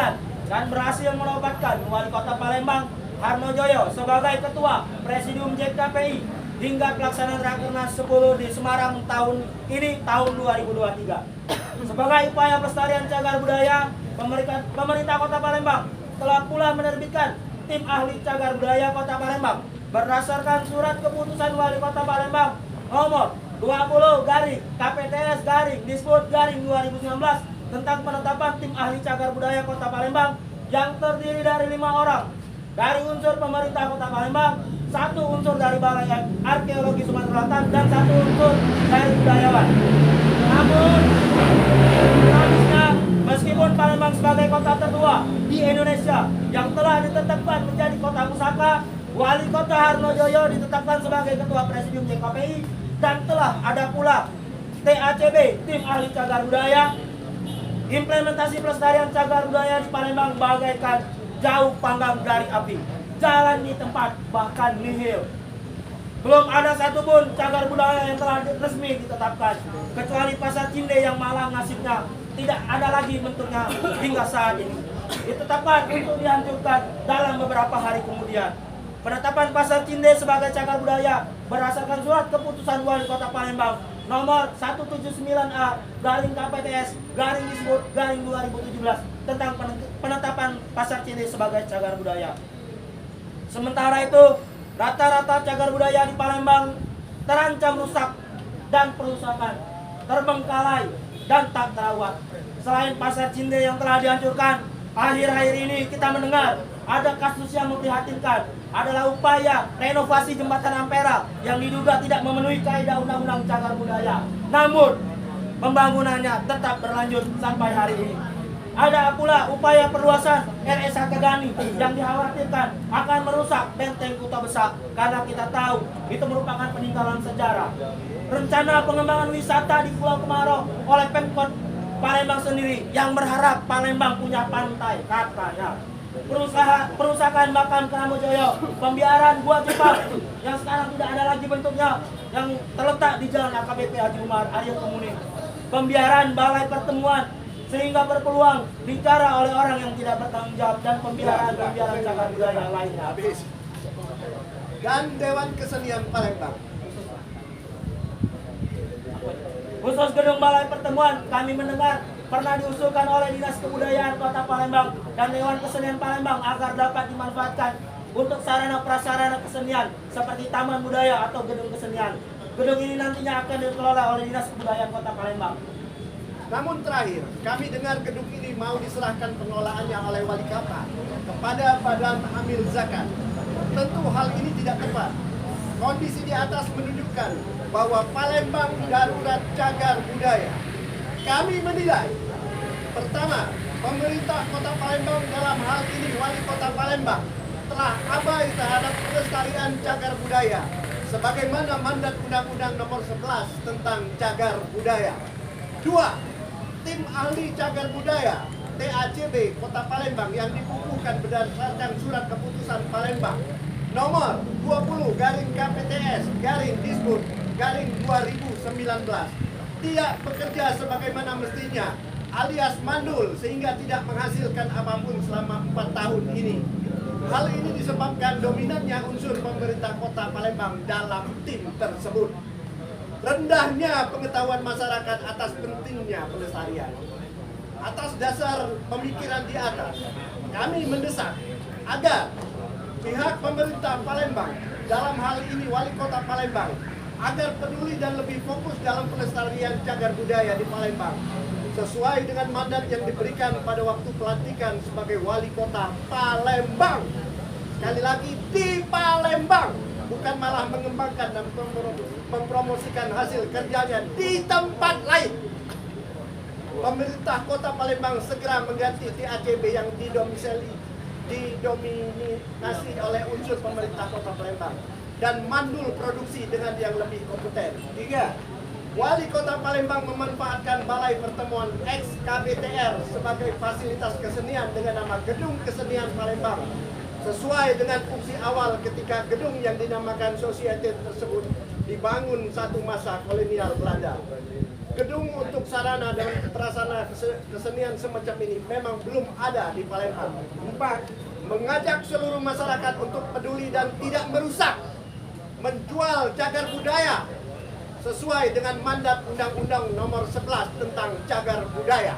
S5: dan berhasil menobatkan Wali Kota Palembang Harno Joyo sebagai Ketua Presidium JKPI hingga pelaksanaan Rakernas 10 di Semarang tahun 2023. Sebagai upaya pelestarian cagar budaya, pemerintah Kota Palembang telah pula menerbitkan tim ahli cagar budaya Kota Palembang berdasarkan surat keputusan Wali Kota Palembang nomor 20/KPTS/Disbud/2019 tentang penetapan tim ahli cagar budaya Kota Palembang yang terdiri dari 5 orang dari unsur pemerintah Kota Palembang, 1 unsur dari Balai Arkeologi Sumatera Selatan, dan 1 unsur dari budayawan. Namun, tragisnya, meskipun Palembang sebagai kota tertua di Indonesia yang telah ditetapkan menjadi kota pusaka, Wali Kota Harno Joyo ditetapkan sebagai Ketua Presidium JKPI dan telah ada pula TACB, tim ahli cagar budaya. Implementasi pelestarian cagar budaya di Palembang bagaikan jauh panggang dari api, jalan di tempat bahkan nihil. Belum ada satupun cagar budaya yang telah resmi ditetapkan, kecuali Pasar Cinde yang malah nasibnya tidak ada lagi bentuknya hingga saat ini. Ditetapkan untuk dihancurkan dalam beberapa hari kemudian. Penetapan Pasar Cinde sebagai cagar budaya berdasarkan surat keputusan Wali Kota Palembang nomor 179A/KPTS/Disbud/2017 tentang penetapan Pasar Cinde sebagai cagar budaya. Sementara itu, rata-rata cagar budaya di Palembang terancam rusak dan perusakan, terbengkalai dan tak terawat. Selain Pasar Cinde yang telah dihancurkan, akhir-akhir ini kita mendengar ada kasus yang memprihatinkan, adalah upaya renovasi jembatan Ampera yang diduga tidak memenuhi kaidah undang-undang cagar budaya. Namun, pembangunannya tetap berlanjut sampai hari ini. Ada pula upaya perluasan RS Hargadani yang dikhawatirkan akan merusak benteng Kuta Besar karena kita tahu itu merupakan peninggalan sejarah. Rencana pengembangan wisata di Pulau Kemarau oleh Pemkot Palembang sendiri yang berharap Palembang punya pantai katanya. Perusakan makam Harno Joyo, pembiaran gua Jepang yang sekarang tidak ada lagi bentuknya, yang terletak di Jalan AKBP Haji Umar Aryo Kemuning. Pembiaran balai pertemuan sehingga berpeluang bicara oleh orang yang tidak bertanggung jawab dan pembiaran cagar budaya lainnya.
S3: Dan Dewan Kesenian Palembang.
S5: Khusus gedung balai pertemuan, kami mendengar pernah diusulkan oleh Dinas Kebudayaan Kota Palembang dan Dewan Kesenian Palembang agar dapat dimanfaatkan untuk sarana prasarana kesenian seperti taman budaya atau gedung kesenian. Gedung ini nantinya akan dikelola oleh Dinas Kebudayaan Kota Palembang.
S3: Namun terakhir, kami dengar gedung ini mau diserahkan pengelolaannya oleh wali kota kepada Badan Amil Zakat. Tentu hal ini tidak tepat. Kondisi di atas menunjukkan bahwa Palembang darurat cagar budaya. Kami menilai, pertama, pemerintah Kota Palembang dalam hal ini wali Kota Palembang telah abai terhadap pelestarian cagar budaya sebagaimana mandat Undang-Undang Nomor 11 tentang cagar budaya. 2. Tim ahli cagar budaya TACB Kota Palembang yang dikukuhkan berdasarkan surat keputusan Palembang nomor 20/KPTS/Disbud/2019 tidak bekerja sebagaimana mestinya alias mandul sehingga tidak menghasilkan apapun selama 4 tahun ini. Hal ini disebabkan dominannya unsur pemerintah Kota Palembang dalam tim tersebut. Rendahnya pengetahuan masyarakat atas pentingnya pelestarian. Atas dasar pemikiran di atas, kami mendesak agar pihak pemerintah Palembang, dalam hal ini wali Kota Palembang, agar peduli dan lebih fokus dalam pelestarian cagar budaya di Palembang sesuai dengan mandat yang diberikan pada waktu pelantikan sebagai wali Kota Palembang. Sekali lagi, di Palembang, bukan malah mengembangkan dan mempromosikan hasil kerjanya di tempat lain. Pemerintah Kota Palembang segera mengganti TACB yang didominasi oleh unsur pemerintah Kota Palembang dan mandul produksi dengan yang lebih kompeten. 3. Wali Kota Palembang memanfaatkan balai pertemuan ex-KBTR sebagai fasilitas kesenian dengan nama Gedung Kesenian Palembang sesuai dengan fungsi awal ketika gedung yang dinamakan Society tersebut dibangun satu masa kolonial Belanda. Gedung untuk sarana dan prasarana kesenian semacam ini memang belum ada di Palembang. 4. Mengajak seluruh masyarakat untuk peduli dan tidak merusak, menjual cagar budaya sesuai dengan mandat Undang-Undang Nomor 11 tentang cagar budaya.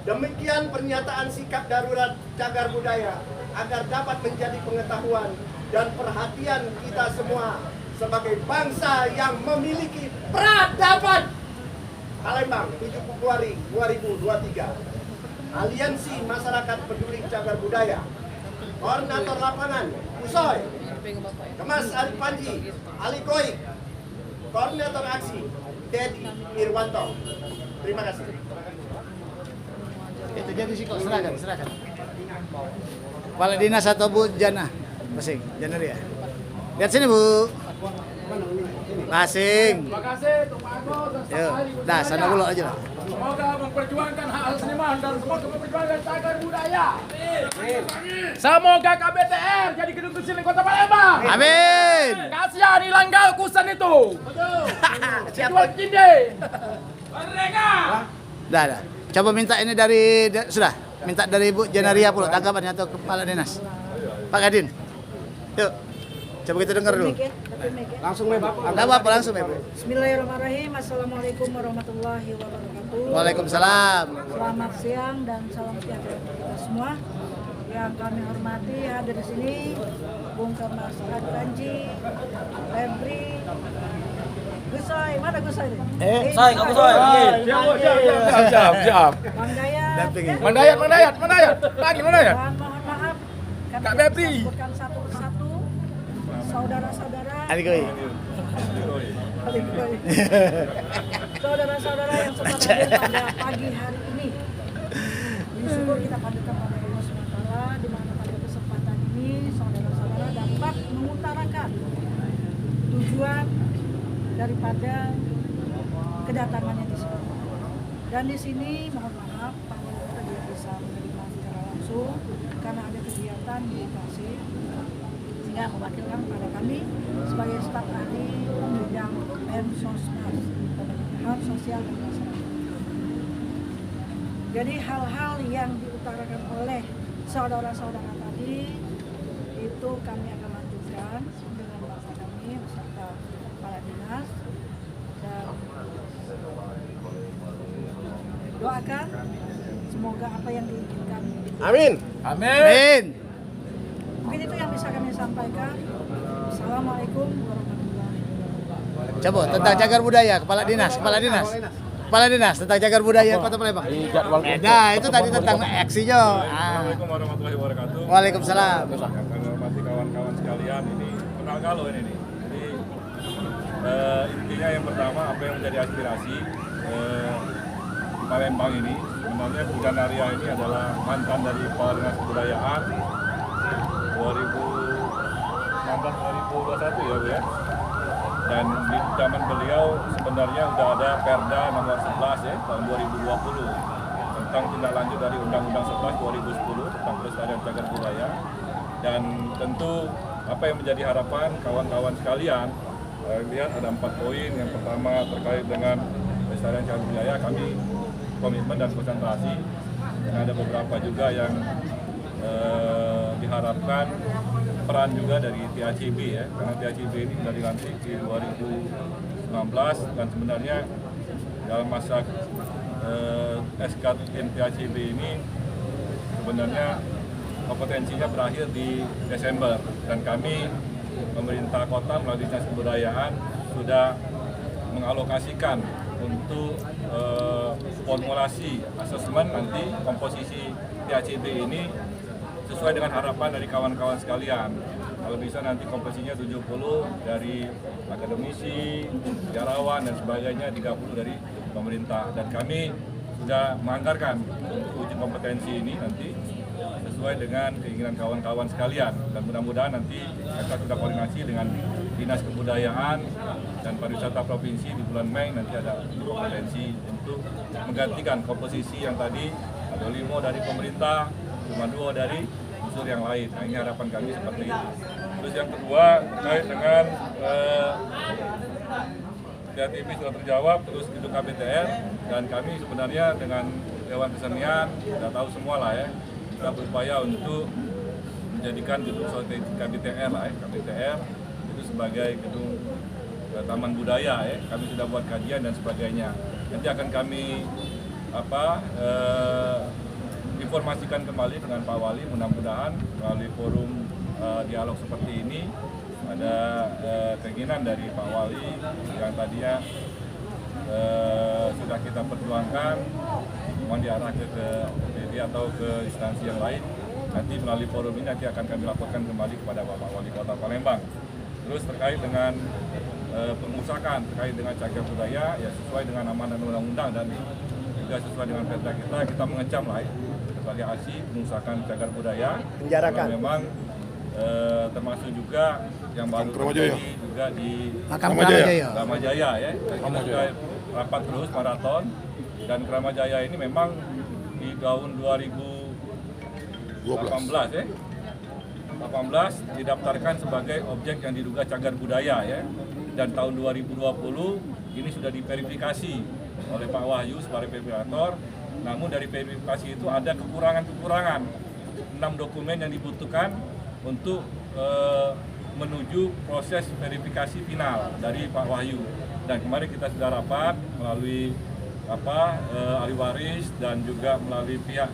S3: Demikian pernyataan sikap darurat cagar budaya agar dapat menjadi pengetahuan dan perhatian kita semua sebagai bangsa yang memiliki peradaban. Palembang, 7 Februari 2023. Aliansi Masyarakat Peduli Cagar Budaya. Koordinator Lapangan, Usoy, Kemas Ali Panji, Ali Koik. Koordinator Aksi, Dedi Irwanto. Terima kasih.
S6: Itu jadi sih kok, serahkan. Kepala Dinas atau Bu Jana? Basing, Jana dia. Lihat sini Bu. Basing.
S2: Terima kasih Tuk Agus dan staf ahli
S6: Yuk, dah sana dulu aja lah.
S2: Semoga memperjuangkan hak seniman dan semoga memperjuangkan cagar budaya. Semoga KBTR jadi gedung kesenian Kota Palembang.
S6: Amin.
S2: Kasihan hilang kusen itu. Jual kinde. Mereka.
S6: Dah. Coba minta ini dari sudah. Minta dari Bu Janaria pula tanggapannya atau Kepala Dinas. Pak Gadin. Yuk. Coba kita dengar dulu.
S1: Langsung ya Bapak.
S6: Enggak apa-apa langsung ya, Bu.
S7: Bismillahirrahmanirrahim. Assalamualaikum warahmatullahi wabarakatuh.
S6: Waalaikumsalam.
S7: Selamat siang dan salam sejahtera untuk kita semua. Yang kami hormati hadir di sini Bung Kemas Ali Panji, Febri, Gusoy, mana Gusoy?
S5: Soy, kamu soy.
S2: Siap.
S7: Bang Dayat.
S2: Mandayat. Lagi Mandayat.
S7: Dan mohon maaf kami
S2: Kak
S7: tidak
S2: Febri.
S7: sebutkan satu persatu saudara-saudara.
S6: Adik
S7: Saudara-saudara yang sempat hadir pada pagi hari ini. Syukur kita panjatkan pada Allah SWT di mana pada kesempatan ini saudara-saudara dapat mengutarakan tujuan daripada kedatangannya di sini. Dan di sini mohon maaf Pak Wali Kota tidak bisa menerima secara langsung karena ada kegiatan di lokasi. sehingga mewakilkan pada kami sebagai staf ahli bidang Pensosmas, pemerintahan sosial dan masyarakat. Jadi hal-hal yang diutarakan oleh saudara-saudara tadi itu kami akan lanjutkan dengan bapak kami beserta kepala dinas dan doakan semoga apa yang diinginkan.
S1: Amin.
S3: Amin.
S7: Mungkin itu yang bisa kami sampaikan. Assalamualaikum warahmatullahi wabarakatuh.
S3: Coba tentang cagar budaya, kepala dinas tentang cagar budaya Kota Palembang. Nah, itu tadi tentang aksinya.
S4: Assalamualaikum warahmatullahi wabarakatuh.
S3: Waalaikumsalam.
S4: Yang kami hormati kawan-kawan sekalian, ini kenal galau ini nih. Jadi intinya yang pertama apa yang menjadi aspirasi Palembang ini, sebenarnya Budan Arya ini adalah mantan dari Kepala Dinas Kebudayaan 2016-2021 ya Bu ya. Dan di zaman beliau sebenarnya sudah ada Perda nomor 11 ya tahun 2020 tentang tindak lanjut dari Undang-Undang 11 2010 tentang pelestarian cagar budaya. Dan tentu apa yang menjadi harapan kawan-kawan sekalian, lihat ada 4 poin. Yang pertama terkait dengan pelestarian cagar budaya, kami komitmen dan konsentrasi. Dan ada beberapa juga yang diharapkan peran juga dari THCB ya, karena THCB ini sudah dilantik di 2019 dan sebenarnya dalam masa SK THCB ini sebenarnya kompetensinya berakhir di Desember, dan kami pemerintah kota melalui Dinas Kebudayaan sudah mengalokasikan untuk formulasi asesmen nanti komposisi THCB ini sesuai dengan harapan dari kawan-kawan sekalian. Kalau bisa nanti komposisinya 70 dari akademisi, sejarawan dan sebagainya, 30 dari pemerintah. Dan kami sudah menganggarkan untuk uji kompetensi ini nanti sesuai dengan keinginan kawan-kawan sekalian. Dan mudah-mudahan nanti kita sudah koordinasi dengan Dinas Kebudayaan dan Pariwisata Provinsi di bulan Mei, nanti ada kompetensi untuk menggantikan komposisi yang tadi ada 5 dari pemerintah, cuma 2 dari unsur yang lain. Nah, ini harapan kami seperti itu. Terus yang kedua terkait dengan THCB sudah terjawab, terus gedung KBTR, dan kami sebenarnya dengan Dewan Kesenian sudah tahu semua lah ya, kita berupaya untuk menjadikan gedung KBTR lah ya, KBTR itu sebagai gedung taman budaya ya. Kami sudah buat kajian dan sebagainya. Nanti akan kami informasikan kembali dengan Pak Wali, mudah-mudahan melalui forum dialog seperti ini ada keinginan dari Pak Wali yang tadinya sudah kita perjuangkan, mohon diarah ke PD atau ke instansi yang lain. Nanti melalui forum ini nanti akan kami laporkan kembali kepada Bapak Wali Kota Palembang. Terus terkait dengan pengusahaan terkait dengan cagar budaya ya sesuai dengan amanat undang-undang dan juga sesuai dengan perda kita mengecam lah ya, sebagai aksi pengusahaan cagar budaya. Penjarakan. Memang termasuk juga yang baru terjadi juga di Kramajaya ya. Kita sudah rapat terus maraton, dan Kramajaya ini memang di tahun 2018 ya. 18 didaftarkan sebagai objek yang diduga cagar budaya ya. Dan tahun 2020 ini sudah diverifikasi oleh Pak Wahyu sebagai verifikator. Namun dari verifikasi itu ada kekurangan-kekurangan 6 dokumen yang dibutuhkan untuk menuju proses verifikasi final dari Pak Wahyu. Dan kemarin kita sudah rapat melalui ahli waris dan juga melalui pihak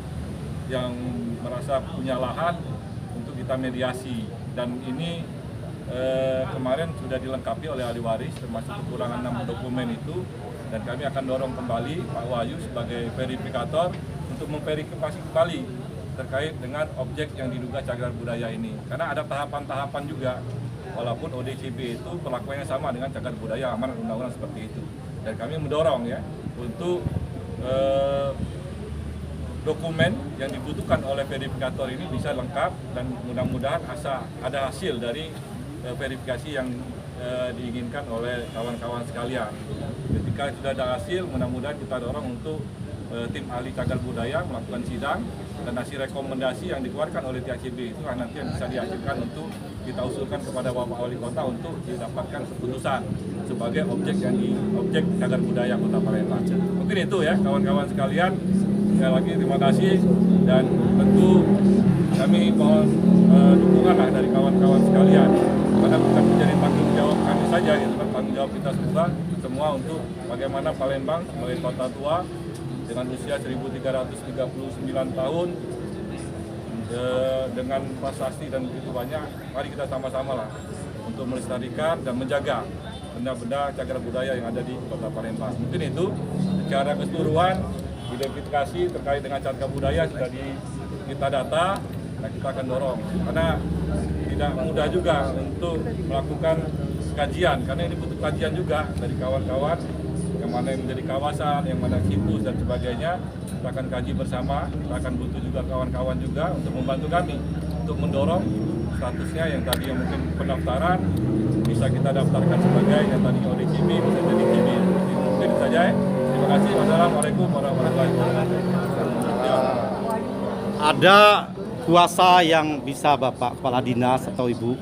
S4: yang merasa punya lahan untuk kita mediasi. Dan ini kemarin sudah dilengkapi oleh ahli waris termasuk kekurangan 6 dokumen itu, dan kami akan dorong kembali Pak Wahyu sebagai verifikator untuk memverifikasi kembali terkait dengan objek yang diduga cagar budaya ini, karena ada tahapan-tahapan juga, walaupun ODCB itu perlakuannya sama dengan cagar budaya amanat undang-undang seperti itu. Dan kami mendorong ya untuk dokumen yang dibutuhkan oleh verifikator ini bisa lengkap, dan mudah-mudahan ada hasil dari verifikasi yang diinginkan oleh kawan-kawan sekalian. Ketika sudah ada hasil, mudah-mudahan kita dorong untuk tim ahli cagar budaya melakukan sidang dan hasil rekomendasi yang dikeluarkan oleh THCB itu nanti yang bisa diajukan untuk kita usulkan kepada Bapak Wali Kota untuk didapatkan keputusan sebagai objek cagar budaya Kota Palembang. Mungkin itu ya kawan-kawan sekalian. Sekali lagi terima kasih dan tentu kami mohon dukungan lah dari kawan-kawan sekalian karena bukan menjadi tanggung jawab kami saja, itu kan tanggung jawab kita semua untuk bagaimana Palembang sebagai kota tua dengan usia 1339 tahun dengan prasasti dan begitu banyak, mari kita sama-sama lah untuk melestarikan dan menjaga benda-benda cagar budaya yang ada di Kota Palembang. Mungkin itu secara keseluruhan identifikasi terkait dengan cagar budaya sudah kita data dan kita akan dorong karena tidak mudah juga untuk melakukan kajian karena ini butuh kajian juga dari kawan-kawan yang mana yang menjadi kawasan, yang mana situs dan sebagainya. Kita akan kaji bersama, kita akan butuh juga kawan-kawan juga untuk membantu kami untuk mendorong statusnya yang tadi yang mungkin pendaftaran bisa kita daftarkan sebagai yang tadi ODCB bisa jadi KB. Mungkin itu saja ya. Terima kasih. Wassalamualaikum warahmatullahi wabarakatuh.
S6: Ada kuasa yang bisa Bapak Kepala Dinas atau Ibu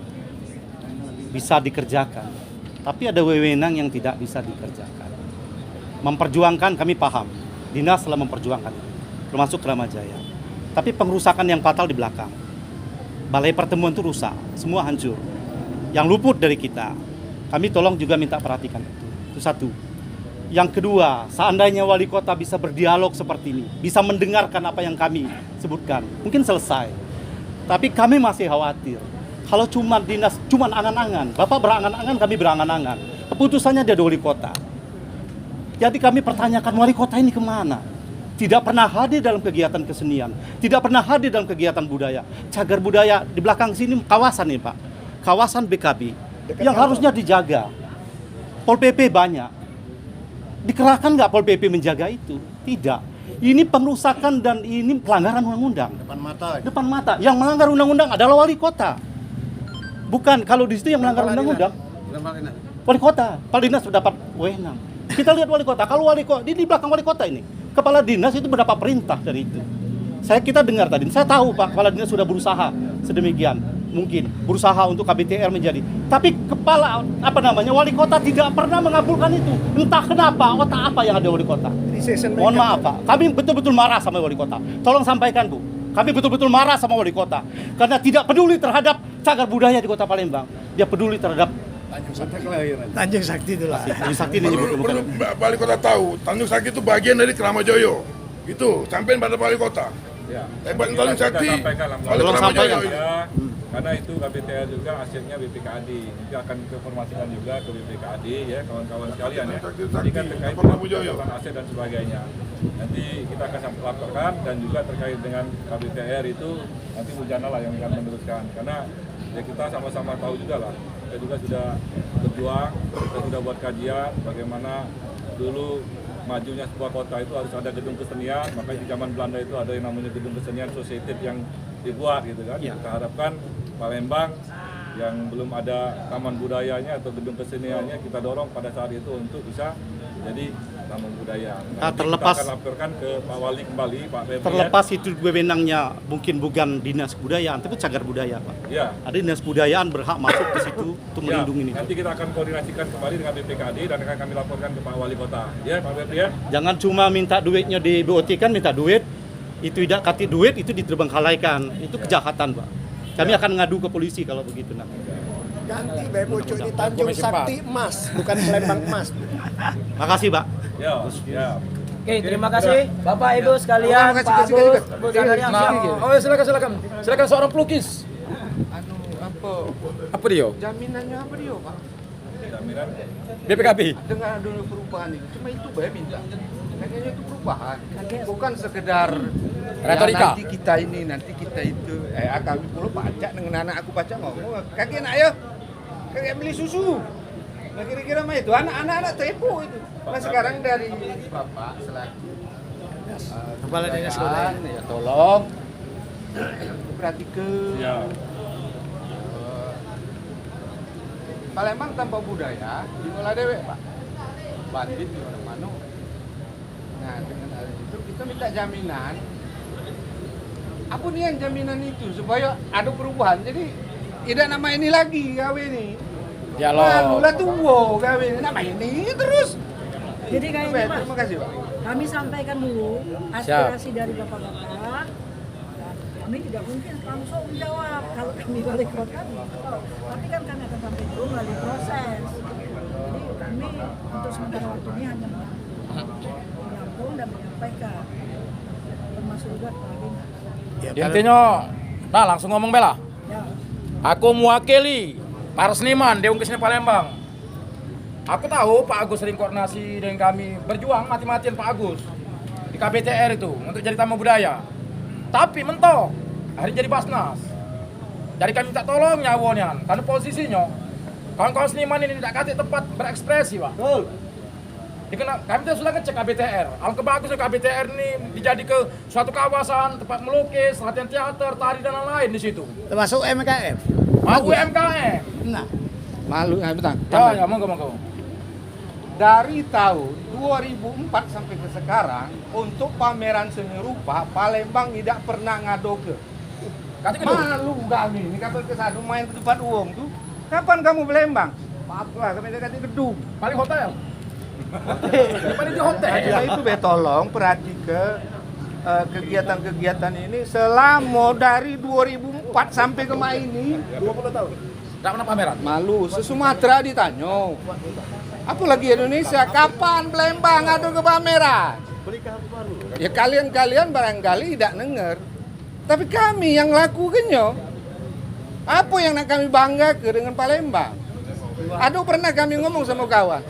S6: bisa dikerjakan, tapi ada wewenang yang tidak bisa dikerjakan. Memperjuangkan kami paham, dinas telah memperjuangkan, termasuk Kramajaya. Tapi pengerusakan yang fatal di belakang. Balai pertemuan itu rusak, semua hancur. Yang luput dari kita, kami tolong juga minta perhatikan. Itu satu. Yang kedua, seandainya wali kota bisa berdialog seperti ini, bisa mendengarkan apa yang kami sebutkan, mungkin selesai. Tapi kami masih khawatir. Kalau cuma dinas, cuma angan-angan, Bapak berangan-angan, kami berangan-angan. Keputusannya dia wali kota. Jadi kami pertanyakan wali kota ini kemana? Tidak pernah hadir dalam kegiatan kesenian, tidak pernah hadir dalam kegiatan budaya. Cagar budaya di belakang sini kawasan nih Pak, kawasan BKB yang harusnya dijaga. Pol PP banyak, dikerahkan nggak Pol PP menjaga itu? Tidak. Ini pengerusakan dan ini pelanggaran undang-undang. Depan mata. Yang melanggar undang-undang adalah wali kota. Bukan kalau di situ yang melanggar undang-undang. Wali kota, Kepala Dinas mendapat wewenang. Kita lihat wali kota. Kalau wali kota di belakang wali kota ini, Kepala Dinas itu mendapat perintah dari itu. Kita dengar tadi. Saya tahu Pak, Kepala Dinas sudah berusaha sedemikian mungkin berusaha untuk KBTR menjadi. Tapi wali kota tidak pernah mengabulkan itu. Entah kenapa, otak apa yang ada wali kota. Mohon maaf Pak, kami betul-betul marah sama wali kota. Tolong sampaikan Bu, kami betul-betul marah sama wali kota karena tidak peduli terhadap cagar budaya di Kota Palembang. Dia peduli terhadap
S3: Tanjung Sakti itulah.
S6: Tanjung Sakti ini bukan.
S8: Perlu wali kota tahu, Tanjung Sakti itu bagian dari Kramajoyo. Itu sampai pada wali kota.
S4: Ya.
S8: Tanjung Sakti, wali
S6: Tolong
S8: Kramajoyo.
S6: sampaikan.
S4: Ya, karena itu KBTR juga asetnya BPKAD. Nanti akan diinformasikan juga ke BPKAD ya kawan-kawan sekalian ya. Ini kan terkait dengan aset dan sebagainya. Nanti kita akan laporkan dan juga terkait dengan KBTR itu nanti Mujana lah yang akan meneruskan. Karena ya kita sama-sama tahu juga lah. Kita juga sudah berjuang, kita sudah buat kajian bagaimana dulu majunya sebuah kota itu harus ada gedung kesenian. Makanya di zaman Belanda itu ada yang namanya gedung kesenian society yang dibuat gitu kan. Ya. Kita harapkan Palembang yang belum ada taman budayanya atau gedung keseniannya kita dorong pada saat itu untuk bisa jadi taman budaya.
S6: Terlepas
S4: kita akan laporkan ke Pak Wali kembali, Pak Febri.
S6: Terlepas itu wewenangnya mungkin bukan dinas kebudayaan, tapi cagar budaya Pak.
S4: Ya.
S6: Ada dinas kebudayaan berhak masuk ke situ untuk melindungi ini.
S4: Nanti kita akan koordinasikan kembali dengan BPKAD dan akan kami laporkan ke Pak Wali Kota. Ya Pak Febri ya.
S6: Jangan cuma minta duitnya di BOT kan minta duit, itu tidak kasih duit itu diterbengkalaikan, itu kejahatan Pak. Kami akan ngadu ke polisi kalau begitu nanti.
S3: Ganti Bepucuk di Tanjung Sakti emas, bukan Palembang emas.
S6: Makasih Pak.
S4: Ya.
S5: Oke, terima kasih Bapak Ibu sekalian, Pak Agus, Bu Zakaria.
S2: Oh, silakan. Silakan seorang pelukis. Apa dia?
S1: Jaminannya apa dia, Pak?
S4: Jaminan
S2: BPKB.
S1: Dengan dulu perubahan itu, cuma itu Bapak minta. Kayaknya itu perubahan, bukan sekedar
S2: Retorika.
S1: nanti kita itu kami perlu baca dengan anak aku baca ngomong kaki nak ya kayak beli susu. Nah kira-kira mah itu anak-anak tepo itu. Nah sekarang dari Bapak selaku
S3: Kepala Dinas Kebudayaan
S1: ya tolong perhatikan.
S4: ya.
S1: Palembang tanpa budaya diolah dewe Pak. Bandit di mana-mana. Nah dengan hal itu kita minta jaminan
S6: Apa nih yang jaminan itu supaya ada perubahan? Jadi tidak nama ini lagi gawe ini. Lalu lah tuh gawe ini nama ini terus.
S7: Jadi kayaknya Mas,
S6: Terima kasih Pak.
S7: kami sampaikan dulu aspirasi dari bapak-bapak. Dan kami tidak mungkin langsung menjawab kalau kami wali kota. Tapi kan kami akan sampai dulu melalui proses. Jadi kami untuk sementara waktu ini hanya menampung dan menyampaikan, termasuk juga Pak.
S2: Intinya, nah langsung ngomong Bella.
S7: Ya,
S2: Aku mewakili para seniman Dewan Kesenian Palembang. Aku tahu Pak Agus sering koordinasi dengan kami, berjuang mati-matian Pak Agus di KBTR itu untuk jadi tamu budaya. Tapi mentok, hari jadi Basnas. Jadi kami minta tolong nyawonnya, karena posisinya kawan-kawan seniman ini tidak kasih tempat berekspresi, Pak.
S3: Betul.
S2: Kami sudah ngecek KBTR. Alangkah bagusnya KBTR ini dijadi ke suatu kawasan tempat melukis, latihan teater, tari dan lain-lain di situ.
S3: Termasuk MKM.
S2: UMKM.
S3: Nah,
S6: Malu, bentar.
S2: Ya, monggo.
S6: Dari tahun 2004 sampai ke sekarang untuk pameran seni rupa Palembang tidak pernah ngadoke. Malu kami ini kapan ke sana main ke tempat uang tuh. Kapan kamu Palembang? Maaf lah kami dekat gedung.
S2: Paling hotel. Paling di hotel.
S6: Nah, itu tolong perhati ke kegiatan-kegiatan ini selama dari 2004 sampai ke Mei ini
S2: 20 tahun. Tidak pernah pameran.
S6: malu. Se-Sumatera ditanya. Apalagi Indonesia, kapan Palembang ada ke pameran? Ya kalian barangkali tidak dengar. Tapi kami yang lakukannya. Apa yang nak kami banggakan dengan Palembang? Aduh pernah kami ngomong sama kawan.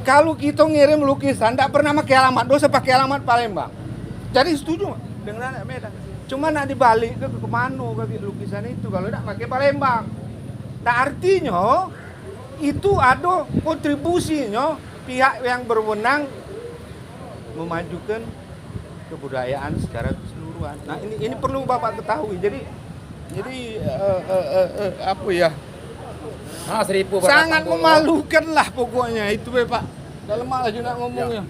S6: Kalau kita ngirim lukisan, tidak pernah pakai alamat, dosa pakai alamat Palembang. Jadi setuju dengan anak Medan. Cuma nak dibalik ke kemana ke lukisan itu kalau tidak pakai Palembang. Nah artinya itu ada kontribusinya pihak yang berwenang memajukan kebudayaan secara keseluruhan. Nah ini perlu Bapak ketahui. Jadi apa ya? Sangat memalukan lah pokoknya itu Pak. Dalam malah juga ngomongnya.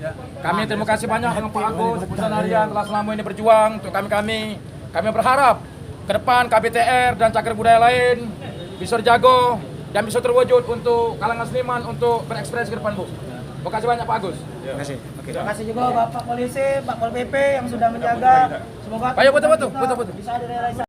S2: Kami terima kasih banyak dengan Pak Agus dan Aryan telah selama ini berjuang untuk kami. Kami berharap ke depan KBTR dan cagar budaya lain bisa terjaga dan bisa terwujud untuk kalangan seniman untuk berekspresi ke depan, Bu. Terima kasih banyak Pak Agus.
S5: Terima kasih juga Bapak Polisi, Pak Pol PP yang sudah menjaga. Semoga
S2: Ayo, betul.
S5: bisa direalisasi.